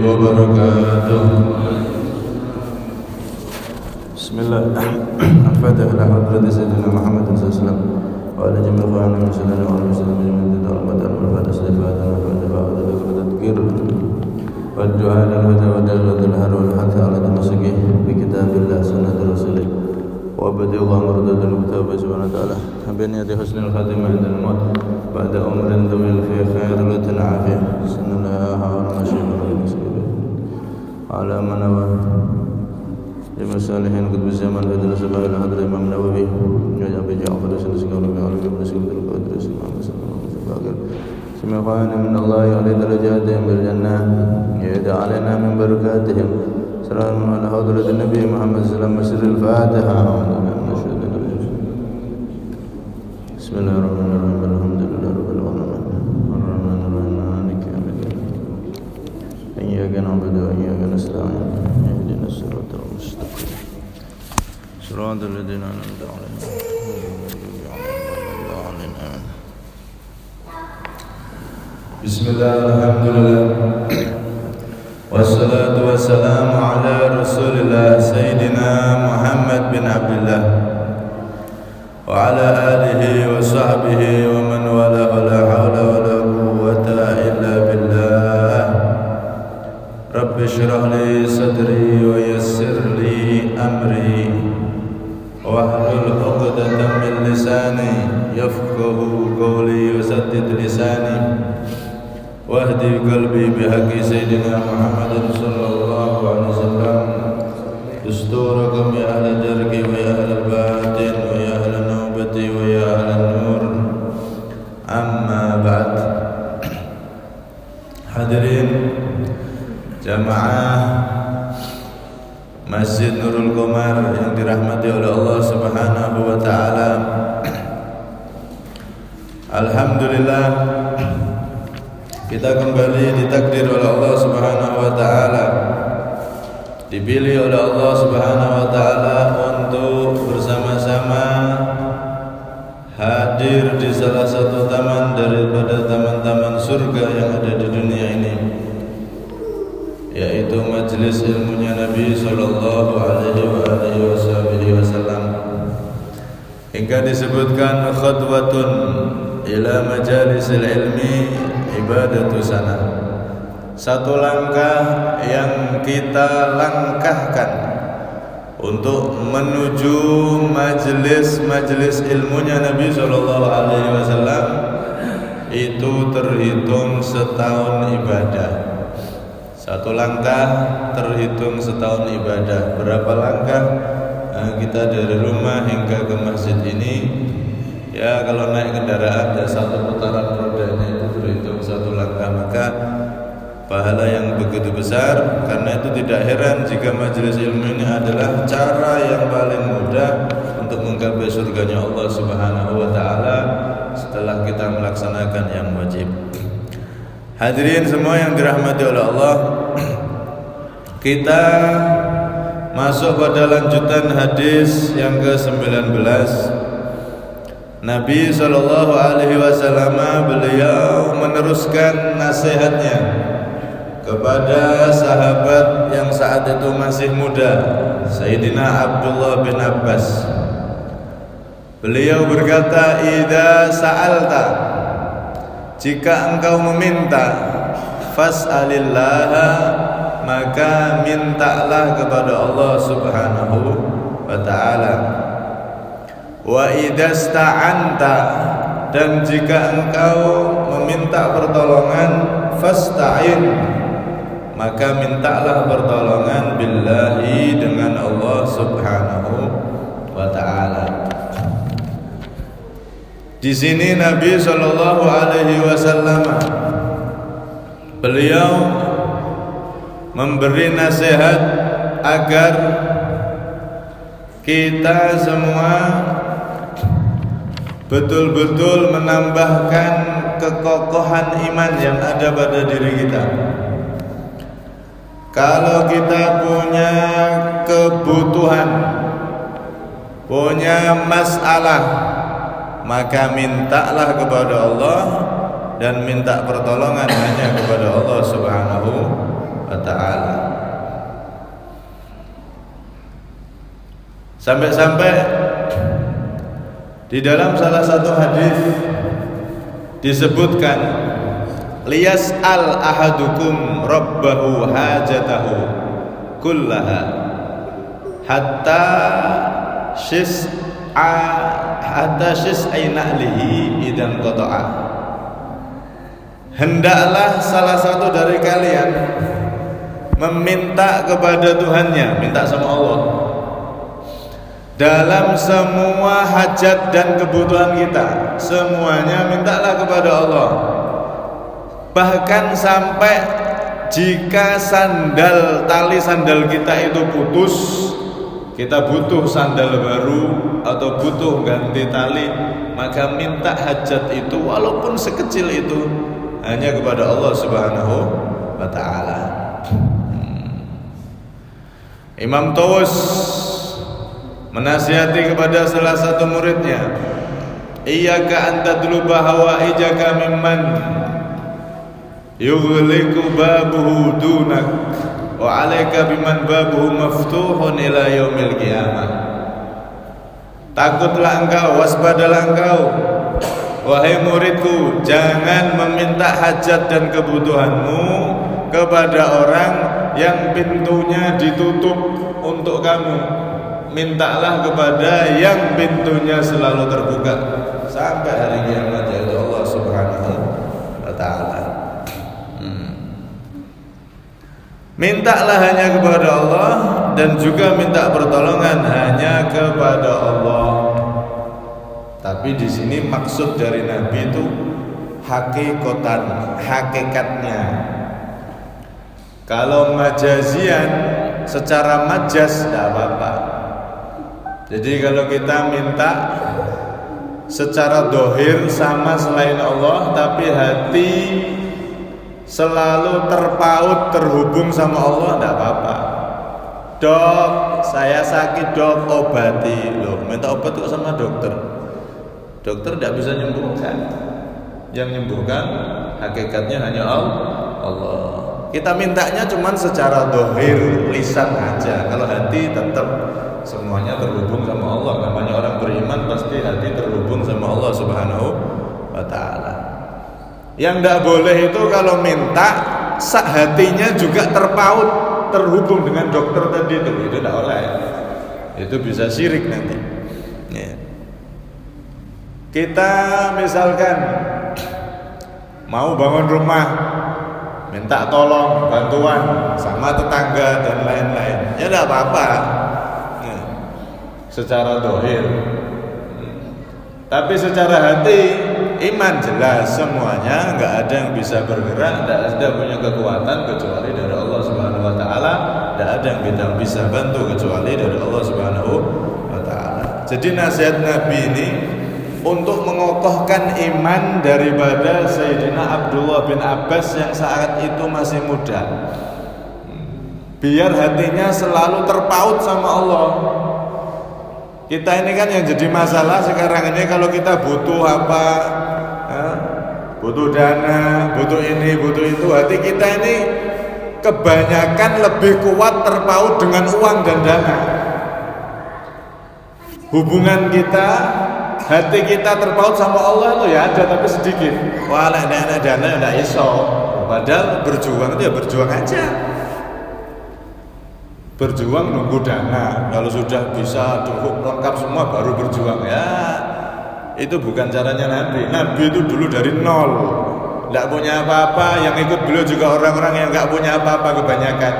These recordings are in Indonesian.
وبركاته. بسم الله. الفاتحة إلى حضرة سيدنا محمد صلى الله عليه وسلم وعلى جميع إخواننا المسلمين وعلى المسلمين من جميع الأمة والفاتحة استفادة والتذكير والدعاء للهدى ودلالة الهدى والحث على التمسك بكتاب الله سنة رسوله وابتغاء مرضات الكتاب سبحانه وتعالى بنية حسن الخاتمة عند الموت بعد عمر طويل في خير عافية سن الله ونشيب المسلمين على من نوى لما الصالحين قد بالزمان فدل سبا إلى حضر الإمام النووي يجب جعفر سنسك ولم يعلم ابن سيد القدر سمع مسلم سمع خوانا من الله على درجاتهم بالجنة يدعى علينا من بركاتهم سلام على حضرة النبي محمد صلى الله عليه وسلم سر الفاتحة بسم الله الرحمن الرحيم الحمد لله رب العالمين الرحمن الرحيم مالك يوم الدين إياك نعبد وإياك نستعين اهدنا الصراط المستقيم صراط الذين أنعمت عليهم بسم الله الحمد لله والصلاة والسلام على رسول الله سيدنا محمد بن عبد الله وعلى آله وصحبه ومن والاه ولا حول ولا قوة إلا بالله رب اشرح لي صدري ويسر لي أمري واحلل عقدة من لساني يفقه قولي وسدد لساني واهدي قلبي بحق سيدنا محمد صلى الله عليه وسلم دستوركم يا أهل الدرك ويا أهل الباطن ويا أهل النوبة ويا أهل النور. أما بعد. Hadirin jamaah Masjid Nurul Qomar yang dirahmati oleh Allah Subhanahu wa taala. Alhamdulillah kita kembali ditakdir oleh Allah Subhanahu wa taala, dipilih oleh Allah Subhanahu wa taala untuk bersama-sama hadir di salah satu taman daripada taman-taman surga yang ada di dunia ini, yaitu majelis ilmunya Nabi sallallahu alaihi wasallam. Hingga disebutkan khutwatun ila majalisil ilmi ibadatu sana, satu langkah yang kita langkahkan untuk menuju majelis ilmunya Nabi sallallahu alaihi wasallam itu terhitung setahun ibadah. Satu langkah terhitung setahun ibadah. Berapa langkah kita dari rumah hingga ke masjid ini? Ya, kalau naik kendaraan dan satu putaran rodanya itu terhitung satu langkah, maka pahala yang begitu besar. Karena itu tidak heran jika majelis ilmu ini adalah cara yang paling mudah untuk menggapai surganya Allah Subhanahu wa taala setelah kita melaksanakan yang wajib. Hadirin semua yang dirahmati oleh Allah, kita masuk pada lanjutan hadis yang ke-19. Nabi sallallahu alaihi wasallam beliau meneruskan nasihatnya kepada sahabat yang saat itu masih muda, Sayyidina Abdullah bin Abbas. Beliau berkata, "Idza sa'alta, jika engkau meminta, fas'alillaha, maka mintalah kepada Allah Subhanahu wa taala. Wa idasta'anta, dan jika engkau meminta pertolongan, fasta'in, maka mintalah pertolongan billahi, dengan Allah Subhanahu wa taala." Di sini Nabi sallallahu alaihi wasallam beliau memberi nasihat agar kita semua betul-betul menambahkan kekokohan iman yang ada pada diri kita. Kalau kita punya kebutuhan, punya masalah, maka mintalah kepada Allah dan minta pertolongan hanya kepada Allah Subhanahu wa ta'ala. Sampai-sampai di dalam salah satu hadis disebutkan, liyas'al ahadukum rabbahu hajatahu kullaha hatta syis'ai na'lihi idan qata'a. Hendaklah salah satu dari kalian meminta kepada Tuhannya, minta sama Allah dalam semua hajat dan kebutuhan kita, semuanya mintalah kepada Allah. Bahkan sampai jika tali sandal kita itu putus, kita butuh sandal baru atau butuh ganti tali, maka minta hajat itu walaupun sekecil itu hanya kepada Allah Subhanahu wa ta'ala. Imam Tawus menasihati kepada salah satu muridnya, iyyaka an tadluba hawaijaka mimman yughliqu babuhu dunak wa 'alaika biman babuhu maftuhun ila yaumil qiyamah. Takutlah engkau, waspadalah engkau, wahai muridku, jangan meminta hajat dan kebutuhanmu kepada orang yang pintunya ditutup untuk kamu. Mintalah kepada yang pintunya selalu terbuka sampai hari kiamat, yaitu Allah Subhanahu wa ta'ala. Mintalah hanya kepada Allah dan juga minta pertolongan hanya kepada Allah. Tapi di sini maksud dari Nabi itu hakikatnya. Kalau majazian secara majas tidak apa-apa. Jadi kalau kita minta secara dohir sama selain Allah, tapi hati selalu terpaut terhubung sama Allah, tidak apa-apa. Dok, saya sakit dok, obati. Loh, minta obat kok sama dokter? Dokter tidak bisa menyembuhkan. Yang menyembuhkan hakikatnya hanya Allah. Kita mintanya cuma secara dohir, lisan aja. Kalau hati tetap semuanya terhubung sama Allah. Namanya orang beriman pasti hati terhubung sama Allah Subhanahu wa ta'ala. Yang tidak boleh itu kalau minta hatinya juga terpaut terhubung dengan dokter tadi itu tidak boleh. Itu bisa syirik nanti ya. Kita misalkan mau bangun rumah, minta tolong bantuan sama tetangga dan lain-lain, ya tidak apa-apa secara dohir. Tapi secara hati iman jelas semuanya, nggak ada yang bisa bergerak, nggak ada punya kekuatan kecuali dari Allah Subhanahu wa ta'ala, nggak ada yang kita bisa bantu kecuali dari Allah Subhanahu wa ta'ala. Jadi nasihat Nabi ini untuk mengokohkan iman daripada Sayyidina Abdullah bin Abbas yang saat itu masih muda, biar hatinya selalu terpaut sama Allah. Kita ini kan yang jadi masalah sekarang ini, kalau kita butuh apa, butuh dana, butuh ini, butuh itu, hati kita ini kebanyakan lebih kuat terpaut dengan uang dan dana. Hubungan kita, hati kita terpaut sama Allah itu ya ada, tapi sedikit. Wah, ada dana tidak iso. Padahal berjuang itu ya berjuang aja. Berjuang nunggu dana, kalau sudah bisa cukup lengkap semua baru berjuang, ya itu bukan caranya Nabi. Nabi itu dulu dari nol, tidak punya apa-apa. Yang ikut beliau juga orang-orang yang nggak punya apa-apa kebanyakan.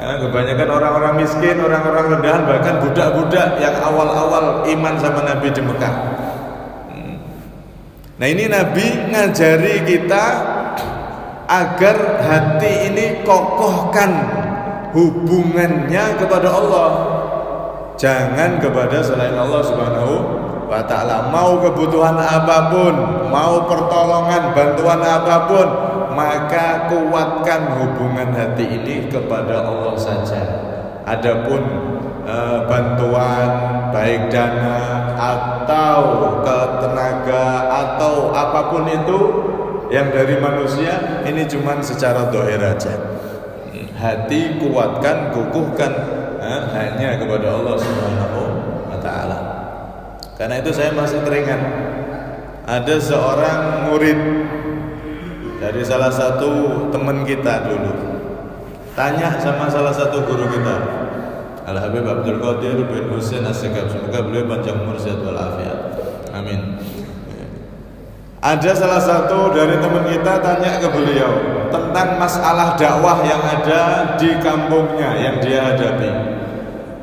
Kebanyakan orang-orang miskin, orang-orang rendahan, bahkan budak-budak yang awal-awal iman sama Nabi di Mekah. Nah ini Nabi ngajari kita agar hati ini kokohkan hubungannya kepada Allah, jangan kepada selain Allah Subhanahu wa ta'ala. Mau kebutuhan apapun, mau pertolongan, bantuan apapun, maka kuatkan hubungan hati ini kepada Allah saja. Adapun bantuan baik dana atau tenaga atau apapun itu yang dari manusia, ini cuma secara dohir aja. Hati kuatkan, kukuhkan hanya kepada Allah Subhanahu wa taala. Karena itu saya masih teringat ada seorang murid dari salah satu teman kita dulu tanya sama salah satu guru kita, Al Habib Abdul Qadir bin Husain As-Segaf, semoga beliau panjang umur sehat walafiat. Amin. Ada salah satu dari teman kita tanya ke beliau tentang masalah dakwah yang ada di kampungnya yang dia hadapi.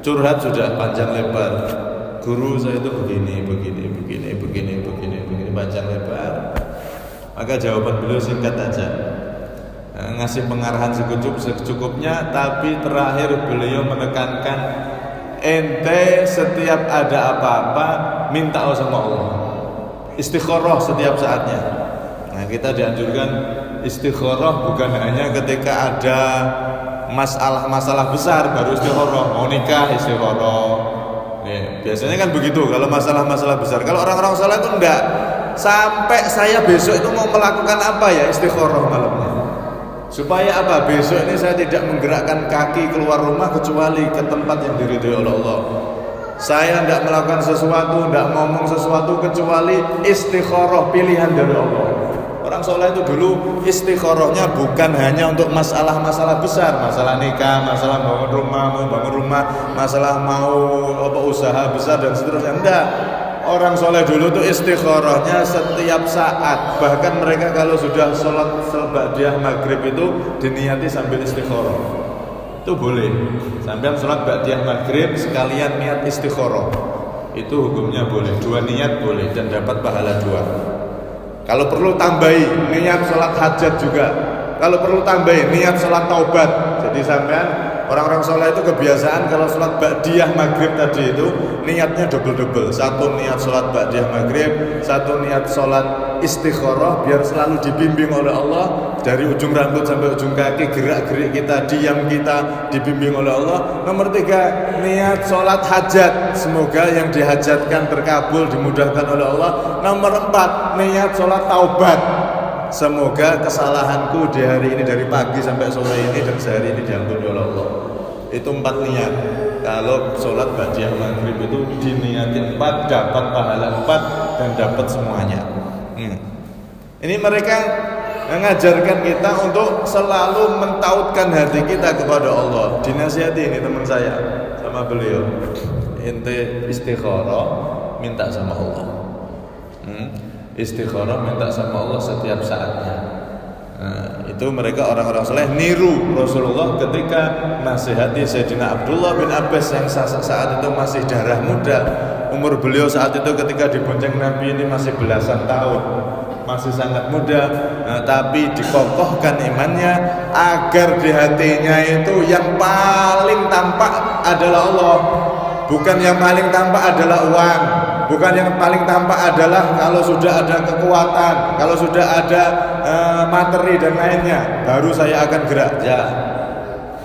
Curhat sudah panjang lebar. Guru saya itu begini panjang lebar. Maka jawaban beliau singkat aja, ngasih pengarahan secukupnya, tapi terakhir beliau menekankan, ente setiap ada apa-apa minta sama Allah, istikharah setiap saatnya. Nah, kita dianjurkan istikharah bukan hanya ketika ada masalah besar baru istikharah, mau nikah istikharah. Biasanya kan begitu kalau masalah besar. Kalau orang-orang saleh itu enggak, sampai saya besok itu mau melakukan apa ya, istikharah malamnya. Supaya apa? Besok ini saya tidak menggerakkan kaki keluar rumah kecuali ke tempat yang diridhoi oleh Allah. Saya tidak melakukan sesuatu, tidak ngomong sesuatu kecuali istikharah, pilihan dari Allah. Orang soleh itu dulu istikharahnya bukan hanya untuk masalah-masalah besar, masalah nikah, masalah bangun rumah, masalah mau usaha besar dan seterusnya. Enggak. Orang soleh dulu tuh istikharahnya setiap saat. Bahkan mereka kalau sudah sholat ba'diyah maghrib itu diniati sambil istikharah. Itu boleh. Sambil sholat ba'diyah maghrib sekalian niat istikharah. Itu hukumnya boleh. 2 niat boleh dan dapat pahala 2. Kalau perlu tambahi niat sholat hajat juga. Kalau perlu tambahi niat sholat taubat. Jadi sampean orang-orang soleh itu kebiasaan kalau sholat ba'diyah maghrib tadi itu niatnya double. Satu niat sholat ba'diyah maghrib, satu niat sholat istikharah biar selalu dibimbing oleh Allah dari ujung rambut sampai ujung kaki, gerak-gerik kita, diam kita dibimbing oleh Allah. Nomor 3, niat sholat hajat, semoga yang dihajatkan terkabul, dimudahkan oleh Allah. Nomor 4, niat sholat taubat, semoga kesalahanku di hari ini dari pagi sampai sore ini dan sehari ini diampuni oleh Allah. Itu 4 niat. Kalau sholat ba'diyah maghrib itu diniatin 4, dapat pahala 4 dan dapat semuanya. Ini mereka mengajarkan kita untuk selalu mentautkan hati kita kepada Allah. Dinasihati ini teman saya sama beliau, ente istikharah minta sama Allah. Istikharah minta sama Allah setiap saatnya. Itu mereka orang-orang soleh niru Rasulullah ketika nasihati Sayyidina Abdullah bin Abbas yang saat itu masih darah muda. Umur beliau saat itu ketika dibonceng Nabi ini masih belasan tahun, masih sangat muda, tapi dikokohkan imannya agar di hatinya itu yang paling tampak adalah Allah, bukan yang paling tampak adalah uang, bukan yang paling tampak adalah kalau sudah ada kekuatan, kalau sudah ada materi dan lainnya baru saya akan gerak. Ya,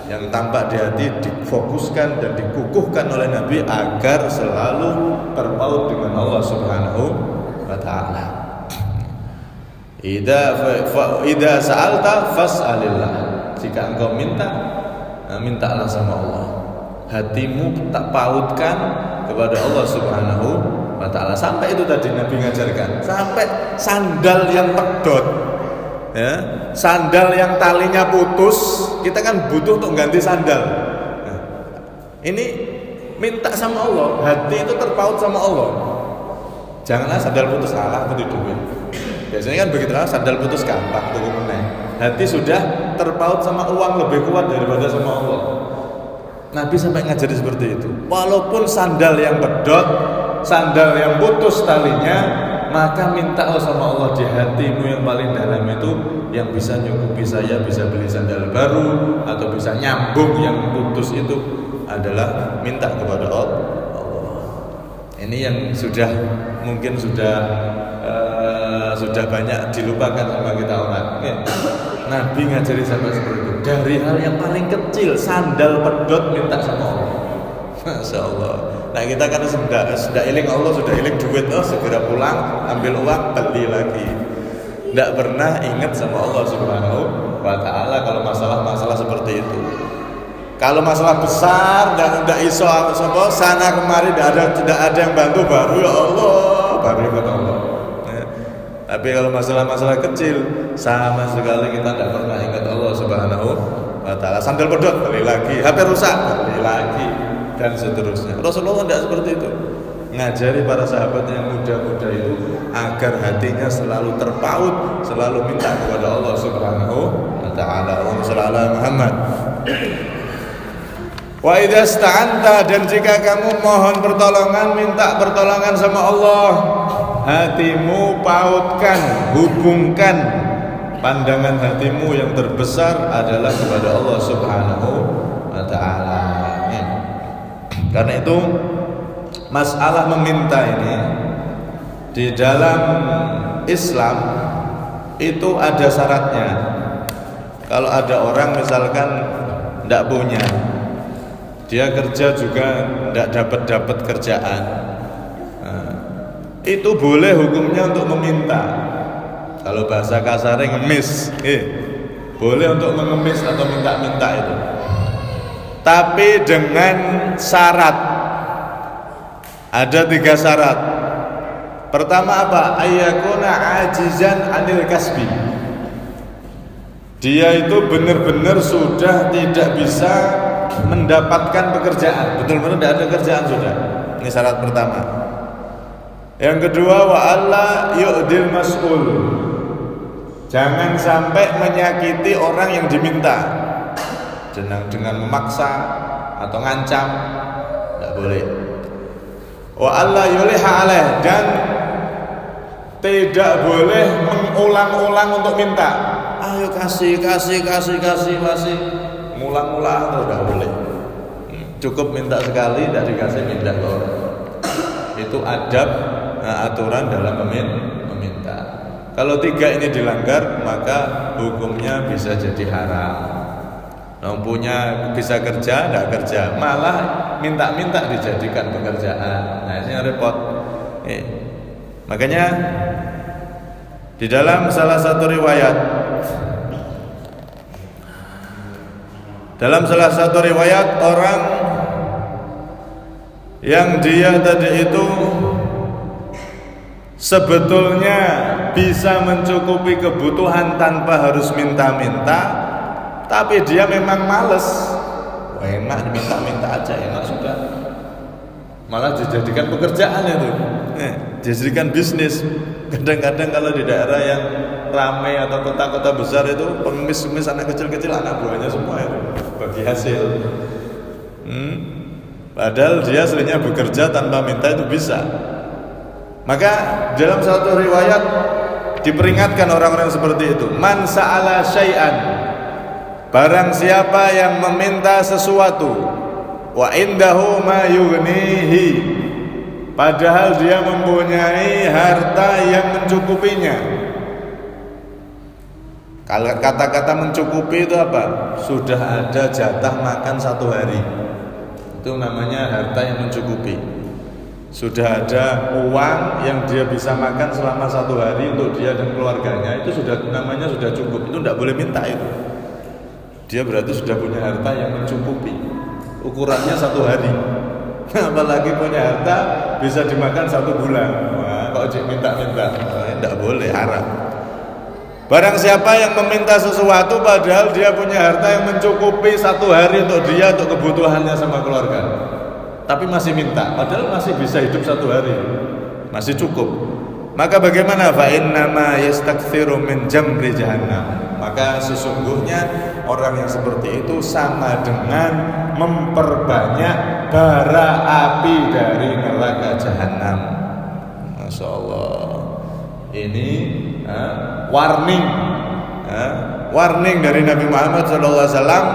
yang tampak di hati difokuskan dan dikukuhkan oleh Nabi agar selalu terpaut dengan Allah Subhanahu wa taala. Idza sa'alta fas'alillah. Jika engkau mintalah sama Allah. Hatimu tak pautkan kepada Allah Subhanahu wa taala. Sampai itu tadi Nabi ngajarkan, sampai sandal yang pedot, ya, sandal yang talinya putus, kita kan butuh untuk ganti sandal. Nah, ini minta sama Allah, hati itu terpaut sama Allah. Janganlah sandal putus salah atau duit. Biasanya kan begitu, sandal putus gampang tuh meneh. Hati sudah terpaut sama uang lebih kuat daripada sama Allah. Nabi sampai ngajari seperti itu. Walaupun sandal yang pedot, sandal yang putus talinya, maka minta sama Allah di hatimu yang paling dalam itu, yang bisa nyukupi saya bisa beli sandal baru atau bisa nyambung yang putus itu adalah minta kepada Allah. Ini yang mungkin sudah banyak dilupakan sama kita orang. Nabi ngajari sampai seperti itu. Dari hal yang paling kecil, sandal pedot minta sama Allah. Masya Allah. Nah kita kan sudah iling Allah, sudah iling duit, segera pulang, ambil uang, beli lagi. Tidak pernah ingat sama Allah Subhanahu wa taala kalau masalah-masalah seperti itu. Kalau masalah besar dan tidak iso apa sana kemari tidak ada yang bantu baru ya Allah, baru ingat Allah. Tapi kalau masalah-masalah kecil sama sekali kita tidak pernah ingat Allah Subhanahu wa taala. Sandal pedot beli lagi, HP rusak beli lagi dan seterusnya. Rasulullah tidak seperti itu. Ngajari para sahabat yang muda-muda itu agar hatinya selalu terpaut, selalu minta kepada Allah Subhanahu wa taala. Allahumma shalli ala Muhammad. Wa idza sta'anta, dan jika kamu mohon pertolongan, minta pertolongan sama Allah, hatimu pautkan, hubungkan pandangan hatimu yang terbesar adalah kepada Allah Subhanahu wa taala. Karena itu masalah meminta ini di dalam Islam itu ada syaratnya. Kalau ada orang misalkan tidak punya, dia kerja juga tidak dapat kerjaan, itu boleh hukumnya untuk meminta. Kalau bahasa kasarnya ngemis, boleh untuk mengemis atau minta-minta itu. Tapi dengan syarat. Ada 3 syarat. Pertama apa? Ayyakuna ajizan anil kasbi. Dia itu benar-benar sudah tidak bisa mendapatkan pekerjaan, betul-betul tidak ada kerjaan sudah. Ini syarat pertama. Yang kedua, wa alla yu'dil mas'ul. Jangan sampai menyakiti orang yang diminta dengan memaksa atau ngancam, tidak boleh. Wa alla yuliha alaih, dan tidak boleh mengulang-ulang untuk minta. Ayo kasih, masih ngulang-ulang itu tidak boleh. Cukup minta sekali, tidak dikasih minta ke orang. Itu adab, aturan dalam meminta. Kalau 3 ini dilanggar, maka hukumnya bisa jadi haram. Yang punya bisa kerja, tidak kerja, malah minta-minta dijadikan pekerjaan. Nah, ini repot. Makanya di dalam salah satu riwayat, orang yang dia tadi itu sebetulnya bisa mencukupi kebutuhan tanpa harus minta-minta, tapi dia memang males. Wah, enak diminta-minta aja, enak sudah. Malah dijadikan pekerjaan itu, dijadikan bisnis. Kadang-kadang kalau di daerah yang ramai atau kota-kota besar itu pengemis-pengemis anak kecil-kecil, anak buahnya semua itu bagi hasil. Padahal dia aslinya bekerja tanpa minta itu bisa. Maka dalam satu riwayat diperingatkan orang-orang seperti itu, man sa'ala syai'an, barang siapa yang meminta sesuatu, wa indahu ma yughnihi, padahal dia mempunyai harta yang mencukupinya. Kalau kata-kata mencukupi itu apa? Sudah ada jatah makan 1 hari. Itu namanya harta yang mencukupi. Sudah ada uang yang dia bisa makan selama 1 hari untuk dia dan keluarganya. Itu sudah namanya sudah cukup. Itu tidak boleh minta itu. Dia berarti sudah punya harta yang mencukupi. Ukurannya 1 hari. Apalagi punya harta bisa dimakan 1 bulan. Wah, kok minta-minta? Tidak boleh, haram. Barang siapa yang meminta sesuatu padahal dia punya harta yang mencukupi 1 hari untuk dia, untuk kebutuhannya sama keluarga, tapi masih minta, padahal masih bisa hidup 1 hari, masih cukup, maka bagaimana? Fa innama yastakthiru min jamri jahannam. Maka sesungguhnya orang yang seperti itu sama dengan memperbanyak bara api dari neraka jahanam. Masya Allah. Ini warning dari Nabi Muhammad SAW,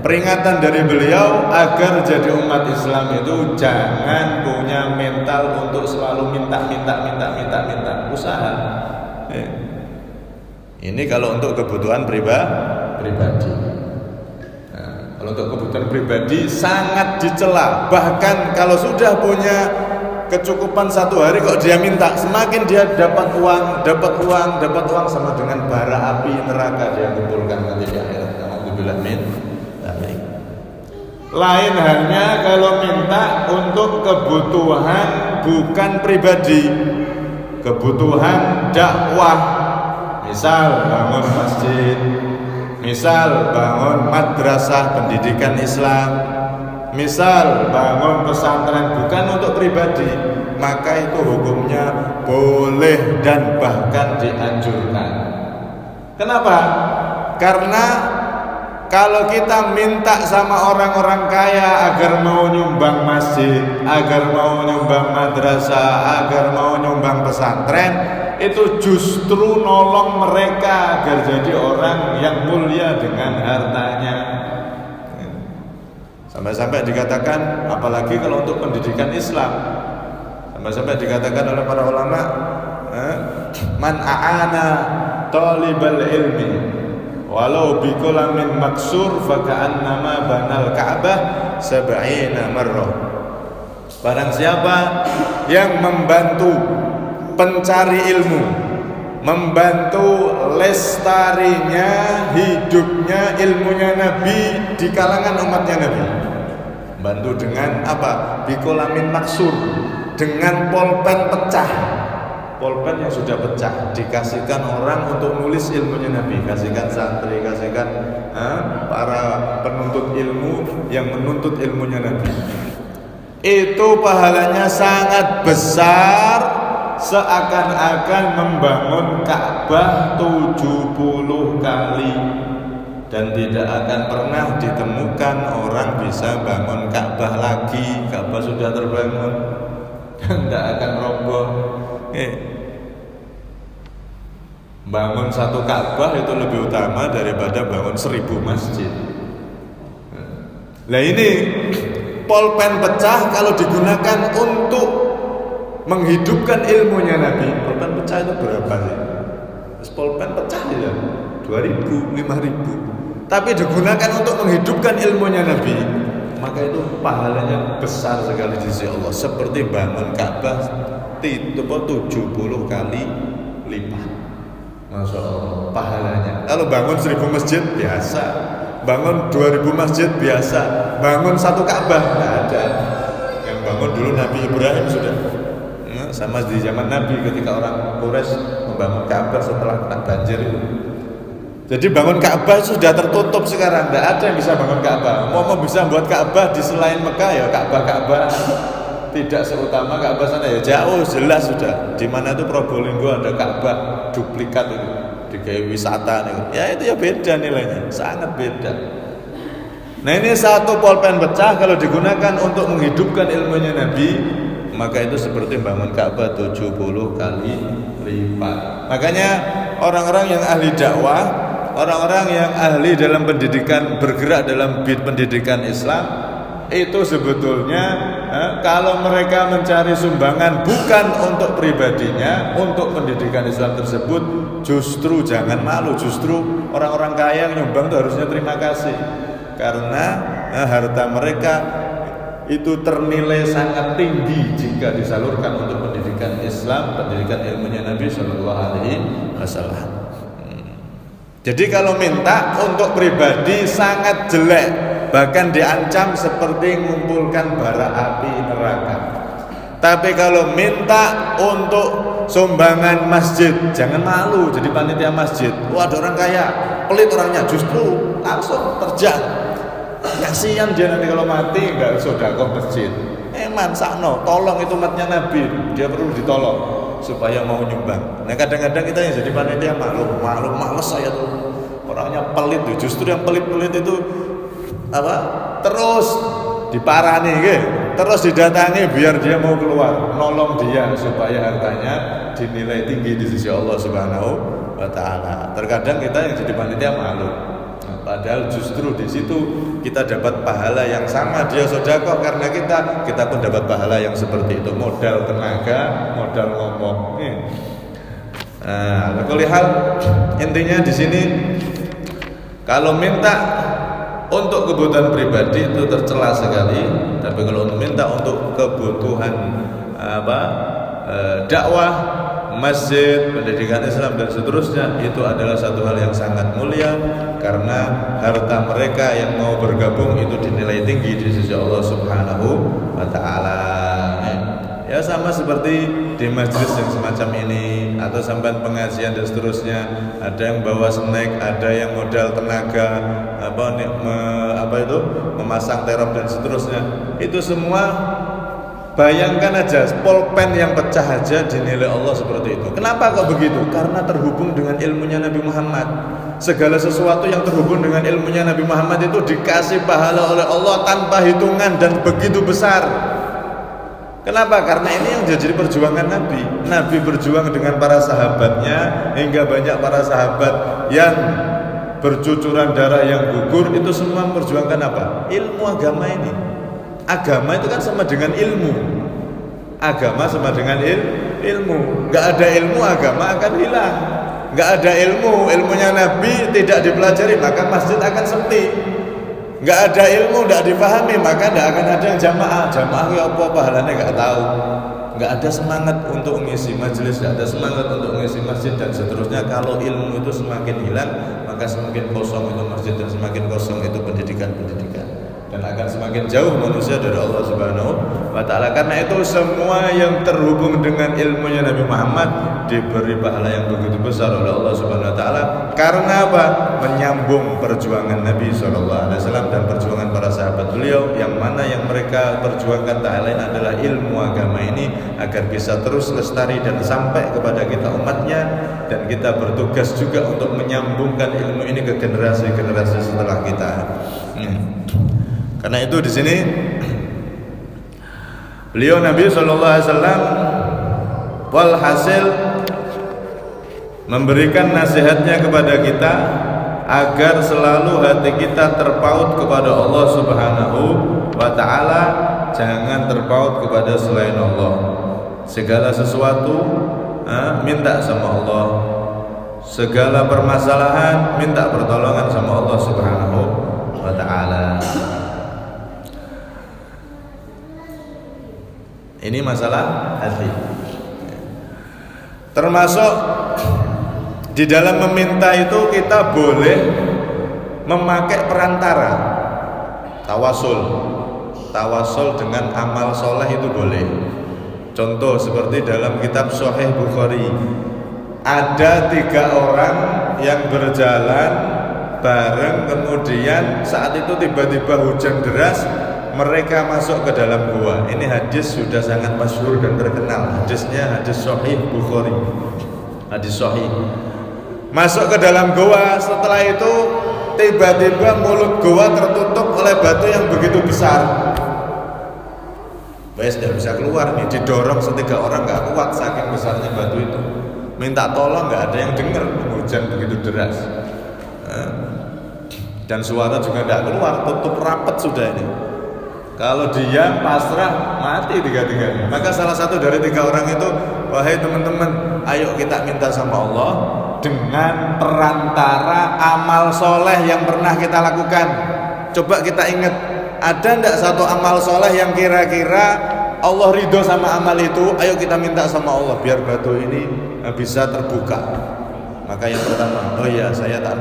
peringatan dari beliau agar jadi umat Islam itu jangan punya mental untuk selalu minta. Usaha. Ini kalau untuk kebutuhan pribadi. Kalau untuk kebutuhan pribadi sangat dicela. Bahkan kalau sudah punya kecukupan 1 hari kok dia minta, semakin dia dapat uang sama dengan bara api neraka dia kumpulkan nanti di akhirat. Alhamdulillah min. Lain halnya kalau minta untuk kebutuhan bukan pribadi, kebutuhan dakwah. Misal bangun masjid, misal bangun madrasah pendidikan Islam, misal bangun pesantren, bukan untuk pribadi, maka itu hukumnya boleh dan bahkan dianjurkan. Kenapa? Karena kalau kita minta sama orang-orang kaya agar mau nyumbang masjid, agar mau nyumbang madrasah, agar mau nyumbang pesantren, itu justru nolong mereka agar jadi orang yang mulia dengan hartanya. Sampai-sampai dikatakan, apalagi kalau untuk pendidikan Islam, sampai-sampai dikatakan oleh para ulama, man a'ana talibal ilmi walau bikulamin maksur faka'annama banal ka'bah sab'ina marrah. Barang siapa yang membantu pencari ilmu, membantu lestarinya hidupnya ilmunya Nabi di kalangan umatnya Nabi, bantu dengan apa? Bikulamin maksur, dengan polpen pecah, polpen yang sudah pecah, dikasihkan orang untuk nulis ilmunya Nabi, kasihkan santri, kasihkan para penuntut ilmu yang menuntut ilmunya Nabi. Itu pahalanya sangat besar, seakan-akan membangun Ka'bah 70 kali. Dan tidak akan pernah ditemukan orang bisa bangun Ka'bah lagi. Ka'bah sudah terbangun dan tidak akan roboh. Bangun satu Ka'bah itu lebih utama daripada bangun 1000 masjid. Nah ini polpen pecah kalau digunakan untuk menghidupkan ilmunya Nabi. Polpen pecah itu berapa sih? Terus polpen pecah ya 2.000, 5.000. Tapi digunakan untuk menghidupkan ilmunya Nabi, maka itu pahalanya besar sekali di sisi Allah. Seperti bangun Ka'bah 70 kali lipat. Masya Allah pahalanya. Kalau bangun 1000 masjid biasa, bangun 2000 masjid biasa, bangun satu Ka'bah nggak ada. Yang bangun dulu Nabi Ibrahim sudah, sama di zaman Nabi ketika orang Quraisy membangun Ka'bah setelah kena banjir itu. Jadi bangun Ka'bah sudah tertutup sekarang, tidak ada yang bisa bangun Ka'bah. Mau bisa buat Ka'bah di selain Mekah ya Ka'bah tidak seutama Ka'bah sana ya, jauh jelas sudah. Di mana itu Probolinggo ada Ka'bah duplikat itu, digawe wisata nih. Ya itu ya beda nilainya, sangat beda. Nah ini satu polpen pecah kalau digunakan untuk menghidupkan ilmunya Nabi, maka itu seperti bangun Ka'bah 70 kali lipat. Makanya orang-orang yang ahli dakwah, orang-orang yang ahli dalam pendidikan, bergerak dalam pendidikan Islam, itu sebetulnya kalau mereka mencari sumbangan bukan untuk pribadinya, untuk pendidikan Islam tersebut, justru jangan malu. Justru orang-orang kaya yang nyumbang itu harusnya terima kasih, karena harta mereka itu ternilai sangat tinggi jika disalurkan untuk pendidikan Islam, pendidikan ilmunya Nabi Shallallahu Alaihi Wasallam. Jadi kalau minta untuk pribadi sangat jelek, bahkan diancam seperti mengumpulkan bara api neraka. Tapi kalau minta untuk sumbangan masjid, jangan malu jadi panitia masjid. Wah, ada orang kaya, pelit orangnya, justru langsung terjang. Kasihan dia nanti kalau mati nggak sedekah masjid. Man sakno, tolong itu umatnya Nabi, dia perlu ditolong supaya mau nyumbang. Nah kadang-kadang kita yang jadi panitia malu, males saya tuh orangnya pelit tuh. Justru yang pelit-pelit itu apa? Terus diparani, terus didatangi biar dia mau keluar, nolong dia supaya hartanya dinilai tinggi di sisi Allah Subhanahu wa Ta'ala. Terkadang kita yang jadi panitia malu. Padahal justru di situ kita dapat pahala yang sama, dia sedekah karena kita pun dapat pahala yang seperti itu. Modal tenaga, modal ngomong. Nah, hal intinya di sini kalau minta untuk kebutuhan pribadi itu tercela sekali, tapi kalau minta untuk kebutuhan dakwah, masjid, pendidikan Islam dan seterusnya, itu adalah satu hal yang sangat mulia karena harta mereka yang mau bergabung itu dinilai tinggi di sisi Allah Subhanahu wa taala. Ya sama seperti di majelis yang semacam ini atau sampai pengajian dan seterusnya, ada yang bawa snack, ada yang modal tenaga memasang terop dan seterusnya. Itu semua bayangkan aja, pulpen yang pecah aja dinilai Allah seperti itu. Kenapa kok begitu? Karena terhubung dengan ilmunya Nabi Muhammad. Segala sesuatu yang terhubung dengan ilmunya Nabi Muhammad itu dikasih pahala oleh Allah tanpa hitungan dan begitu besar. Kenapa? Karena ini yang jadi perjuangan Nabi. Nabi berjuang dengan para sahabatnya hingga banyak para sahabat yang bercucuran darah, yang gugur. Itu semua memperjuangkan apa? Ilmu agama ini. Agama itu kan sama dengan ilmu. Agama sama dengan ilmu. Gak ada ilmu, agama akan hilang. Gak ada ilmu, ilmunya Nabi tidak dipelajari, maka masjid akan sepi. Gak ada ilmu, gak dipahami, maka gak akan ada yang jamaah. Jamaah ya apa pahalanya gak tahu. Gak ada semangat untuk mengisi majelis, gak ada semangat untuk mengisi masjid dan seterusnya. Kalau ilmu itu semakin hilang, maka semakin kosong itu masjid dan semakin kosong itu pendidikan-pendidikan, dan akan semakin jauh manusia dari Allah Subhanahu wa taala. Karena itu semua yang terhubung dengan ilmunya Nabi Muhammad diberi pahala yang begitu besar oleh Allah Subhanahu wa taala. Karena apa? Menyambung perjuangan Nabi sallallahu alaihi wasallam dan perjuangan para sahabat beliau, yang mana yang mereka perjuangkan tak lain adalah ilmu agama ini agar bisa terus lestari dan sampai kepada kita umatnya, dan kita bertugas juga untuk menyambungkan ilmu ini ke generasi-generasi setelah kita. Karena itu di sini beliau Nabi sallallahu alaihi wasallam walhasil memberikan nasihatnya kepada kita agar selalu hati kita terpaut kepada Allah Subhanahu wa taala, jangan terpaut kepada selain Allah. Segala sesuatu minta sama Allah. Segala permasalahan minta pertolongan sama Allah Subhanahu wa taala. Ini masalah hati. Termasuk di dalam meminta itu kita boleh memakai perantara. Tawasul dengan amal soleh itu boleh. Contoh seperti dalam kitab Sahih Bukhari, ada 3 orang yang berjalan bareng, kemudian saat itu tiba-tiba hujan deras, mereka masuk ke dalam gua. Ini hadis sudah sangat masyhur dan terkenal. Hadisnya hadis Sahih Bukhari, hadis Sahih. Masuk ke dalam gua, setelah itu tiba-tiba mulut gua tertutup oleh batu yang begitu besar. Wes tidak bisa keluar nih, didorong 3 orang, nggak kuat saking besarnya batu itu. Minta tolong nggak ada yang dengar, hujan begitu deras. Dan suara juga nggak keluar, tutup rapat sudah ini. Kalau diam pasrah mati 3-3-nya. Maka salah satu dari 3 orang itu, wahai teman-teman, ayo kita minta sama Allah dengan perantara amal soleh yang pernah kita lakukan. Coba kita ingat, ada ndak satu amal soleh yang kira-kira Allah ridho sama amal itu? Ayo kita minta sama Allah biar batu ini bisa terbuka. Maka yang pertama, oh ya saya tak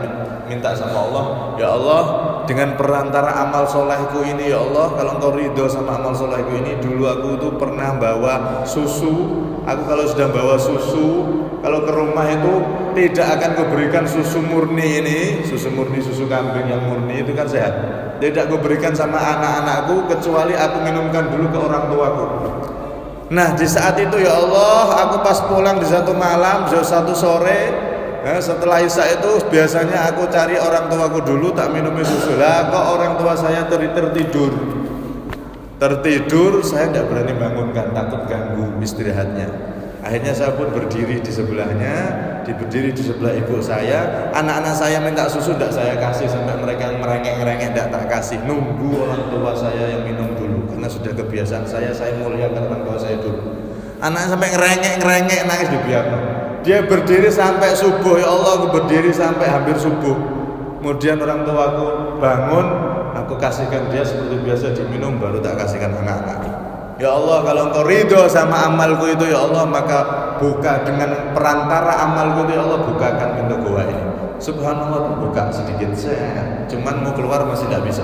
minta sama Allah, ya Allah dengan perantara amal solehku ini, ya Allah kalau engkau ridho sama amal solehku ini, dulu aku itu pernah bawa susu. Aku kalau sudah bawa susu, kalau ke rumah itu tidak akan kuberikan susu murni ini, susu murni, susu kambing yang murni itu kan sehat. Tidak kuberikan sama anak-anakku kecuali aku minumkan dulu ke orang tuaku. Nah di saat itu ya Allah, aku pas pulang di satu malam, satu sore, setelah Isya itu biasanya aku cari orang tuaku dulu, tak minumi susu. Lah kok orang tua saya tertidur, saya tidak berani bangunkan, takut ganggu istirahatnya. Akhirnya saya pun berdiri di sebelahnya, berdiri di sebelah ibu saya. Anak-anak saya minta susu, tidak saya kasih, sampai mereka merengek-merengek, tidak tak kasih. Nunggu orang tua saya yang minum dulu, karena sudah kebiasaan saya muliakan orang tua saya dulu. Anaknya sampai ngerengek-ngerengek, nangis dibiarkan. Dia berdiri sampai subuh, ya Allah aku berdiri sampai hampir subuh. Kemudian orang tuaku bangun, aku kasihkan dia seperti biasa diminum, baru tak kasihkan anak-anak. Ya Allah kalau engkau ridho sama amalku itu ya Allah, maka buka dengan perantara amalku ya Allah, bukakan pintu gua ini. Subhanallah, buka sedikit saya, cuman mau keluar masih tidak bisa.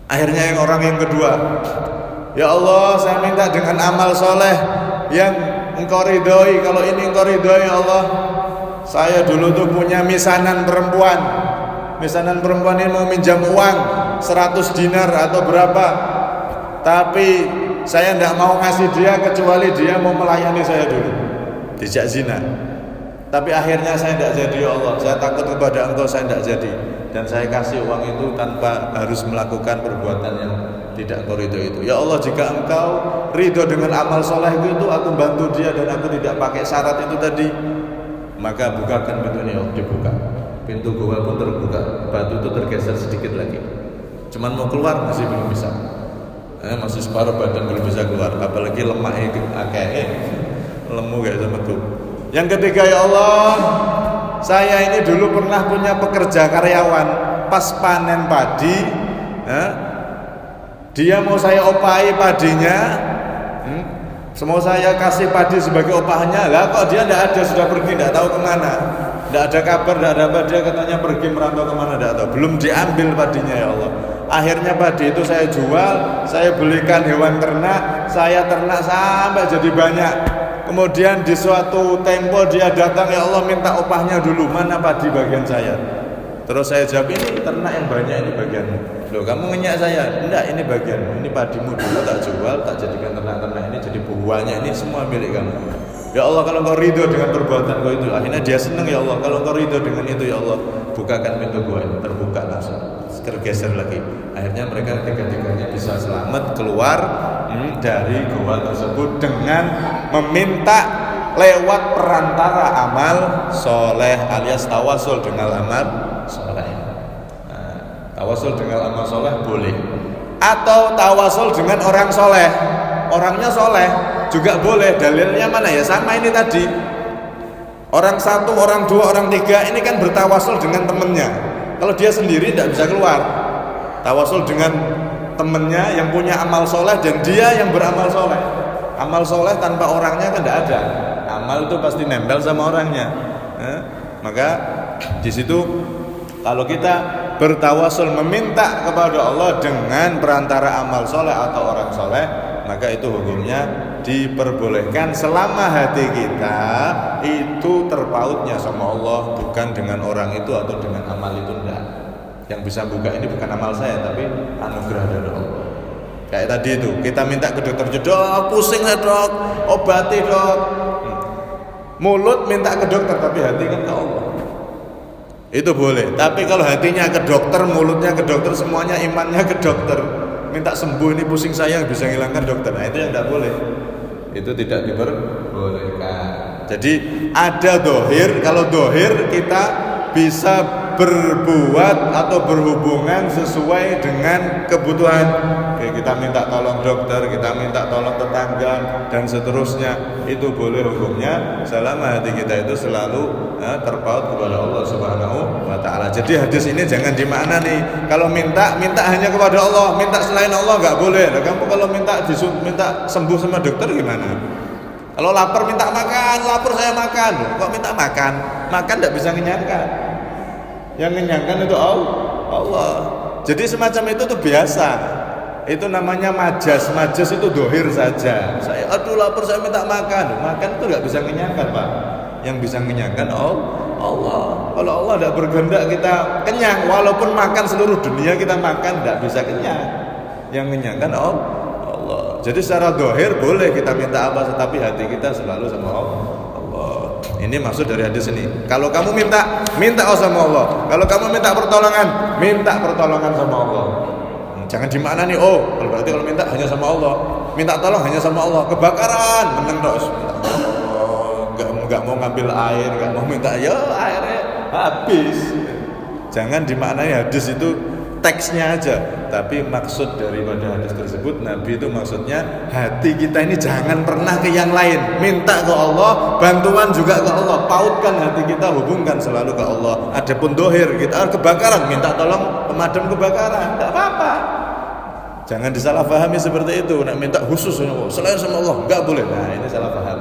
Akhirnya orang yang kedua, ya Allah, saya minta dengan amal soleh yang Engkau ridhoi. Kalau ini Engkau ridhoi ya Allah, saya dulu tuh punya misanan perempuan. Misanan perempuan ini mau minjam uang 100 dinar atau berapa, tapi saya tidak mau ngasih dia kecuali dia mau melayani saya dulu, dijak zina. Tapi akhirnya saya tidak jadi ya Allah, saya takut kepada Engkau, saya tidak jadi. Dan saya kasih uang itu tanpa harus melakukan perbuatan yang tidak Engkau ridho itu. Ya Allah, jika Engkau ridho dengan amal soleh itu aku bantu dia dan aku tidak pakai syarat itu tadi, maka bukakan pintunya. Oh, dibuka. Pintu gua pun terbuka, batu itu tergeser sedikit lagi. Cuman mau keluar masih belum bisa. Masih separuh badan belum bisa keluar, apalagi lemaknya lemu kayak sama tuh. Yang ketiga, ya Allah, saya ini dulu pernah punya pekerja karyawan, pas panen padi, dia mau saya opahi padinya, semua saya kasih padi sebagai opahnya, lah kok dia tidak ada, sudah pergi, tidak tahu kemana, tidak ada kabar, tidak ada apa, dia katanya pergi merantau kemana, tidak tahu, belum diambil padinya ya Allah. Akhirnya padi itu saya jual, saya belikan hewan ternak, saya ternak sampai jadi banyak. Kemudian di suatu tempo dia datang, ya Allah minta opahnya dulu, mana padi bagian saya. Terus saya jawab, ini ternak yang banyak, ini bagianmu. Loh, kamu ngenyak saya? Enggak, ini bagianmu, ini padimu dulu tak jual, tak jadikan ternak-ternak ini jadi buahnya, ini semua milik kamu. Ya Allah, kalau Engkau ridho dengan perbuatan Engkau itu, akhirnya dia senang ya Allah. Kalau Engkau ridho dengan itu ya Allah, bukakan pintu gua ini, terbuka langsung, tergeser lagi. Akhirnya mereka tiga-tiganya bisa selamat keluar dari gua tersebut dengan meminta lewat perantara amal soleh alias tawasul dengan amal soleh. Tawasul dengan amal soleh boleh, atau tawasul dengan orang soleh, orangnya soleh juga boleh. Dalilnya mana ya? Sama ini tadi, orang satu, orang dua, orang tiga ini kan bertawasul dengan temennya. Kalau dia sendiri tidak bisa keluar. Tawasul dengan temennya yang punya amal soleh dan dia yang beramal soleh. Amal soleh tanpa orangnya kan tidak ada. Amal itu pasti nempel sama orangnya. Maka di situ kalau kita bertawasul meminta kepada Allah dengan perantara amal soleh atau orang soleh, maka itu hukumnya diperbolehkan selama hati kita itu terpautnya sama Allah, bukan dengan orang itu atau dengan amal itu. Enggak. Yang bisa buka ini bukan amal saya, tapi anugerah dari Allah. Kayak tadi itu, kita minta ke dokter, dok pusing ya dok, obati dok. Mulut minta ke dokter, tapi hati kan ke Allah. Itu boleh. Tapi kalau hatinya ke dokter, mulutnya ke dokter, semuanya imannya ke dokter, minta sembuh, ini pusing saya bisa hilangkan dokter, nah itu yang tidak boleh. Itu tidak diperbolehkan. Jadi ada dohir. Kalau dohir kita bisa berbuat atau berhubungan sesuai dengan kebutuhan. Oke, kita minta tolong dokter, kita minta tolong tetangga dan seterusnya. Itu boleh hukumnya selama hati kita itu selalu terpaut kepada Allah Subhanahu wa taala. Jadi hadis ini jangan dimaknani kalau minta hanya kepada Allah, minta selain Allah enggak boleh. Nah, kamu kalau minta sembuh sama dokter gimana? Kalau lapar minta makan, lapar saya makan. Kok minta makan? Makan enggak bisa mengenyangkan. Yang mengenyangkan itu Allah. Jadi semacam itu tuh biasa. Itu namanya majas. Majas itu dohir saja. Saya aduh lapar saya minta makan. Makan itu enggak bisa mengenyangkan, Pak. Yang bisa mengenyangkan Allah. Kalau Allah tidak berkehendak kita kenyang, walaupun makan seluruh dunia kita makan tidak bisa kenyang. Yang mengenyangkan Allah. Jadi secara dohir boleh kita minta apa, tetapi hati kita selalu sama Allah. Ini maksud dari hadis ini. Kalau kamu minta sama Allah. Kalau kamu minta pertolongan sama Allah. Jangan dimaknani berarti kalau minta hanya sama Allah, minta tolong hanya sama Allah. Kebakaran meneng terus. Enggak mau ngambil air, enggak mau minta airnya habis. Jangan dimaknai hadis itu teksnya aja, tapi maksud daripada hadis tersebut, Nabi itu maksudnya hati kita ini jangan pernah ke yang lain, minta ke Allah, bantuan juga ke Allah, pautkan hati kita, hubungkan selalu ke Allah. Adapun dohir kita kebakaran, minta tolong pemadam kebakaran, enggak apa-apa. Jangan disalahpahami seperti itu. Nak minta khusus sama Allah, selain sama Allah enggak boleh. Nah, ini salah paham.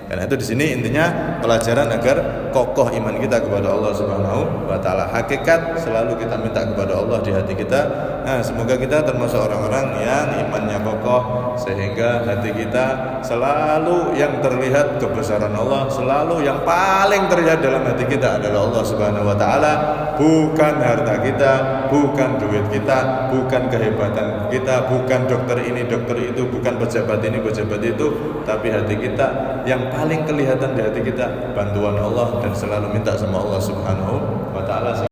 Karena itu di sini intinya pelajaran agar kokoh iman kita kepada Allah Subhanahu wa taala. Hakikat selalu kita minta kepada Allah di hati kita. Nah, semoga kita termasuk orang-orang yang imannya kokoh sehingga hati kita selalu yang terlihat kebesaran Allah, selalu yang paling terlihat dalam hati kita adalah Allah Subhanahu wa taala, bukan harta kita, bukan duit kita, bukan kehebatan kita, bukan dokter ini, dokter itu, bukan pejabat ini, pejabat itu, tapi hati kita yang paling kelihatan di hati kita bantuan Allah dan selalu minta sama Allah Subhanahu wa taala.